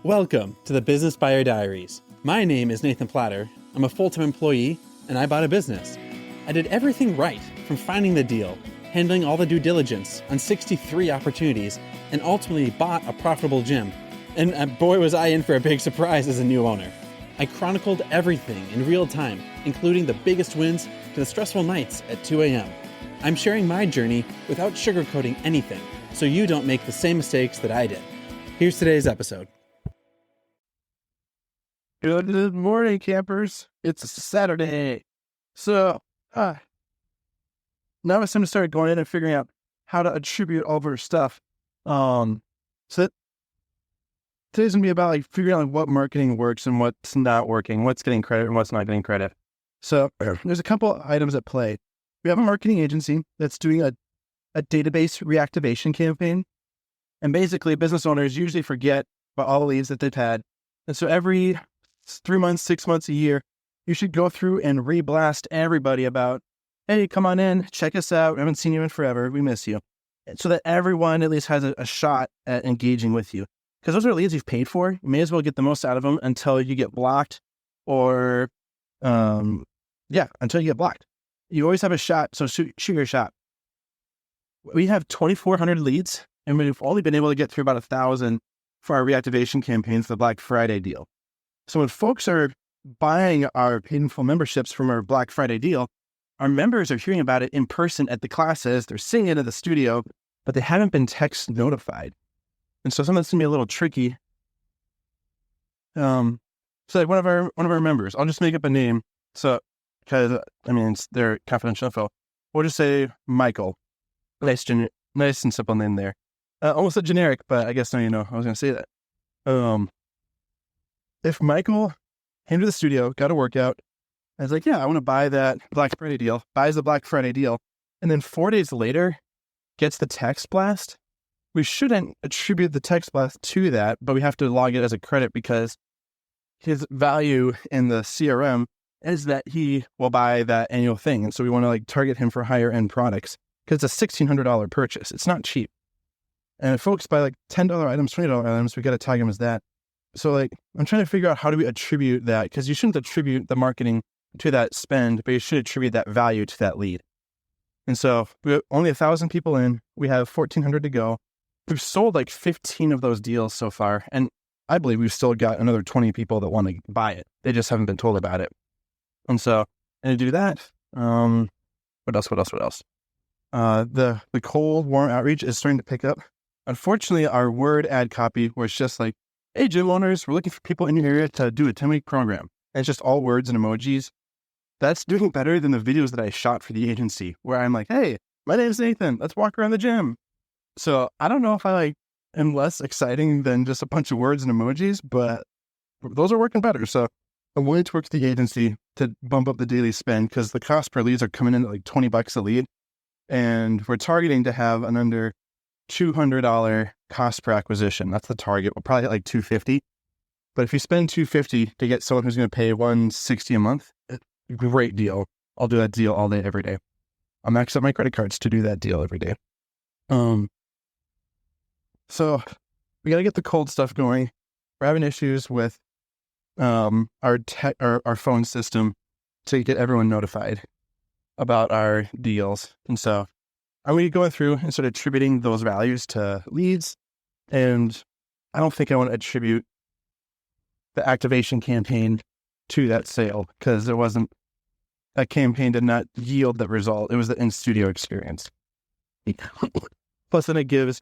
Welcome to the Business Buyer Diaries. My name is Nathan Platter. I'm a full-time employee, and I bought a business. I did everything right, from finding the deal, handling all the due diligence on 63 opportunities, and ultimately bought a profitable gym. And boy, was I in for a big surprise as a new owner. I chronicled everything in real time, including the biggest wins to the stressful nights at 2 a.m. I'm sharing my journey without sugarcoating anything, so you don't make the same mistakes that I did. Here's today's episode. Good morning, campers. It's Saturday. So, now it's time to start going in and figuring out how to attribute all of our stuff. So today's going to be about figuring out what marketing works and what's not working, what's getting credit and what's not getting credit. So there's a couple items at play. We have a marketing agency that's doing a database reactivation campaign. And basically, business owners usually forget about all the leads that they've had. And so every 3 months, 6 months, a year, you should go through and re-blast everybody about, hey, come on in, check us out. We haven't seen you in forever. We miss you. So that everyone at least has a shot at engaging with you. Because those are leads you've paid for. You may as well get the most out of them until you get blocked or, until you get blocked. You always have a shot, so shoot your shot. We have 2,400 leads, and we've only been able to get through about 1,000 for our reactivation campaigns, the Black Friday deal. So when folks are buying our painful memberships from our Black Friday deal, our members are hearing about it in person at the classes. They're seeing it at the studio, but they haven't been text notified. And so some of that's gonna be a little tricky. So like one of our members, I'll just make up a name. So, because it's their confidential info. We'll just say Michael. Nice and simple name there. Almost a generic, but I guess now you know I was gonna say that. If Michael came to the studio, got a workout, I was like, yeah, I want to buy that Black Friday deal, buys the Black Friday deal, and then 4 days later gets the text blast, we shouldn't attribute the text blast to that, but we have to log it as a credit because his value in the CRM is that he will buy that annual thing. And so we want to target him for higher end products because it's a $1,600 purchase. It's not cheap. And if folks buy $10 items, $20 items, we got to tag him as that. So I'm trying to figure out how do we attribute that, because you shouldn't attribute the marketing to that spend, but you should attribute that value to that lead. And so we have only 1,000 people in, we have 1,400 to go. We've sold 15 of those deals so far. And I believe we've still got another 20 people that want to buy it. They just haven't been told about it. And so, and to do that, what else? The cold, warm outreach is starting to pick up. Unfortunately, our word ad copy was just hey, gym owners, we're looking for people in your area to do a 10-week program. And it's just all words and emojis. That's doing better than the videos that I shot for the agency, where I'm hey, my name's Nathan. Let's walk around the gym. So I don't know if I am less exciting than just a bunch of words and emojis, but those are working better. So I'm willing to work with the agency to bump up the daily spend because the cost per leads are coming in at $20 a lead. And we're targeting to have an under $200 cost per acquisition. That's the target. We'll probably hit $250. But if you spend $250 to get someone who's going to pay $160 a month, great deal. I'll do that deal all day, every day. I'll max up my credit cards to do that deal every day. So we got to get the cold stuff going. We're having issues with our phone system to get everyone notified about our deals. And so I'm going to go through and start attributing those values to leads. And I don't think I want to attribute the activation campaign to that sale because that campaign did not yield that result. It was the in-studio experience. Plus, then it gives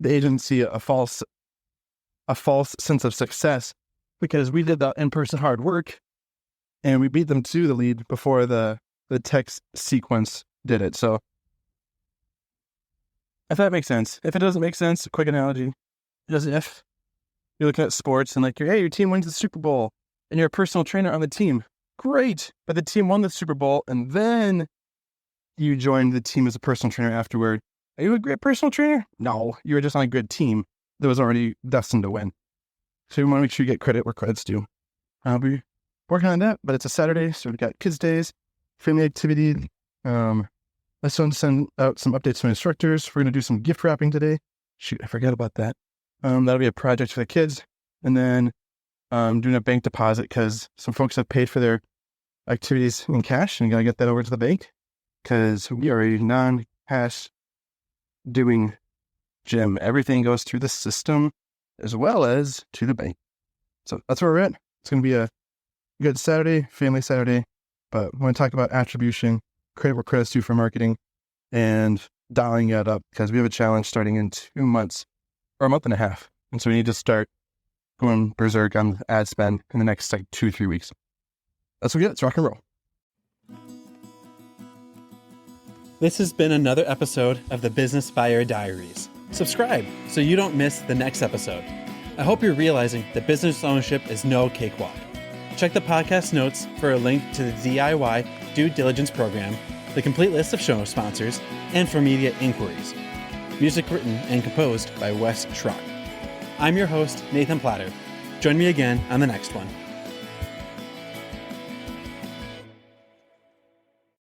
the agency a false sense of success because we did the in-person hard work and we beat them to the lead before the text sequence did it. So if that makes sense. If it doesn't make sense, a quick analogy. If you're looking at sports and your team wins the Super Bowl and you're a personal trainer on the team, great. But the team won the Super Bowl and then you joined the team as a personal trainer afterward. Are you a great personal trainer? No, you were just on a good team that was already destined to win. So we want to make sure you get credit where credit's due. I'll be working on that, but it's a Saturday, so we've got kids' days, family activity. My son sent out some updates to my instructors. We're going to do some gift wrapping today. Shoot, I forgot about that. That'll be a project for the kids. And then doing a bank deposit because some folks have paid for their activities in cash and got to get that over to the bank because we are a non-cash doing gym. Everything goes through the system as well as to the bank. So that's where we're at. It's going to be a good Saturday, family Saturday, but I want to talk about attribution, credit where credit's due for marketing, and dialing it up because we have a challenge starting in 2 months or a month and a half. And so we need to start going berserk on ad spend in the next 2-3 weeks. That's what we get. It's rock and roll. This has been another episode of the Business Buyer Diaries. Subscribe so you don't miss the next episode. I hope you're realizing that business ownership is no cakewalk. Check the podcast notes for a link to the DIY due diligence program, the complete list of show sponsors, and for media inquiries. Music written and composed by Wes Schrock. I'm your host, Nathan Platter. Join me again on the next one.